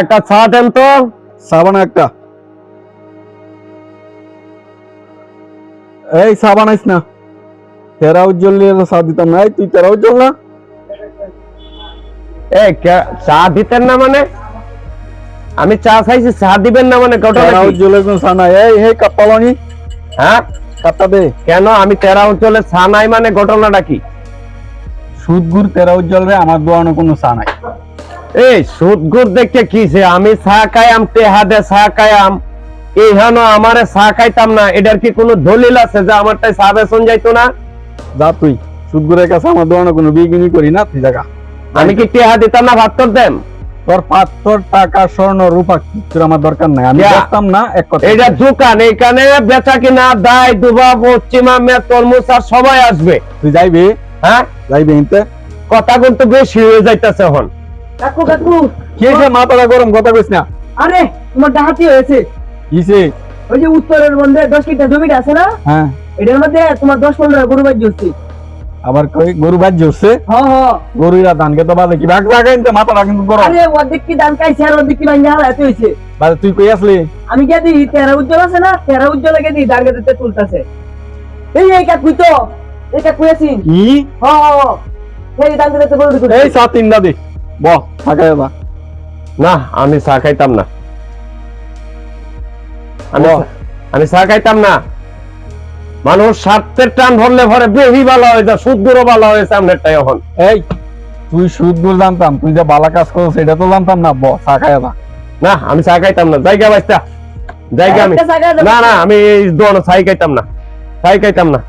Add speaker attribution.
Speaker 1: একটা চা দেন তো।
Speaker 2: সাবান একটা। এই চা বানাইস না, তেরা উজ্জ্বল চা দিতাম না। তুই তেরা উজ্জ্বল না?
Speaker 1: চা দিতেন না মানে? আমি চা চাইছি, চা দিবেন না মানে?
Speaker 2: তেরা উজ্জ্বলের কোন চা নাই। এই হে কাপ্পালানি,
Speaker 1: হ্যাঁ
Speaker 2: কাপ্পা দে।
Speaker 1: কেন আমি তেরা উজ্জ্বলের চা নাই মানে ঘটনাটা কি?
Speaker 2: সুদগুর তেরা উজ্জ্বল রে আমার দোয়ানো কোনো চা নাই।
Speaker 1: এই সুদগুর দেখে কিছে? আমি চা খাইয়াম, টেহাদে চা খাইয়াম, এইখানো আমারে চা খাইতাম না, এটার কি কোনো দলিল আছে যে আমারটাই চা বেচন যাইতো না?
Speaker 2: যা তুই, সুদগুরের কাছে আমার দোয়ানো কোনো বিগিনি করি না, তুই জায়গা।
Speaker 1: আমি কি টেহা দিতাম না, ভাত করতেম?
Speaker 2: তোর পাথর টাকা স্বর্ণ রূপা কিছুর আমার দরকার নাই, আমি বেচতাম না। এক কথা,
Speaker 1: এইটা দোকান, এখানে বেচা কিনা দায় দুবা পশ্চিমা মেয়ে তরমুজ আর সবাই আসবে।
Speaker 2: তুই যাইবি?
Speaker 1: হ্যাঁ
Speaker 2: যাইবি ইনতে।
Speaker 1: কথা কিন্তু বেশি হয়ে যাইতেছে এখন।
Speaker 3: কাকু কাকু,
Speaker 2: কি হয়েছে? মাথাটা গরম, কথা কইস না।
Speaker 3: আরে তোমার ডাহাতি হয়েছে।
Speaker 2: কিসে?
Speaker 3: ওই যে উত্তরের মধ্যে 10 কিটা জমিটা আছে না,
Speaker 2: হ্যাঁ,
Speaker 3: এটার মধ্যে তোমার 10-15 গরু বাজ হচ্ছে।
Speaker 2: আবার কই গরু বাজ হচ্ছে?
Speaker 3: হ্যাঁ হ্যাঁ,
Speaker 2: গরুরা ধান খেতে বাজে কি ভাগ লাগাই নিতে, মাথাটা কিন্তু গরম।
Speaker 3: আরে অর্ধেক কি ধান খাইছে আর অর্ধেক কি ভাঙ্গা হালাতে হয়েছে।
Speaker 2: বাজে তুই কই আসলি?
Speaker 3: আমি কে দিই তেরা উজ্জ্বল আছে না, তেরা উজ্জ্বল কে দিই দাঁড়িয়ে দিতে তুলতাছে। এই কাকু তো, এই কাকু আছি।
Speaker 2: কি?
Speaker 3: হ্যাঁ হ্যাঁ, এই দাঁড়িয়ে দিতে গরু দিতে।
Speaker 2: এই চা তিনটা দে, বহ থাকায় বা।
Speaker 1: না আমি চা খাইতাম না, আমি চা খাইতাম না। মানুষ স্বার্থের টান ধরলে ভরে বেশি ভালো হয়ে যায়, সুদগুরও ভালো হয়েছে আমনেরটাই এখন।
Speaker 2: এই তুই সুদ গুল জানতাম, তুই যে বালা কাজ করছ সেটা তো জানতাম না। বহ চা খায় বা।
Speaker 1: না আমি চা খাইতাম না, জায়গা বাইস্তা জায়গা। আমি না না, আমি এই দোনো চাই খাইতাম না, চাই খাইতাম না।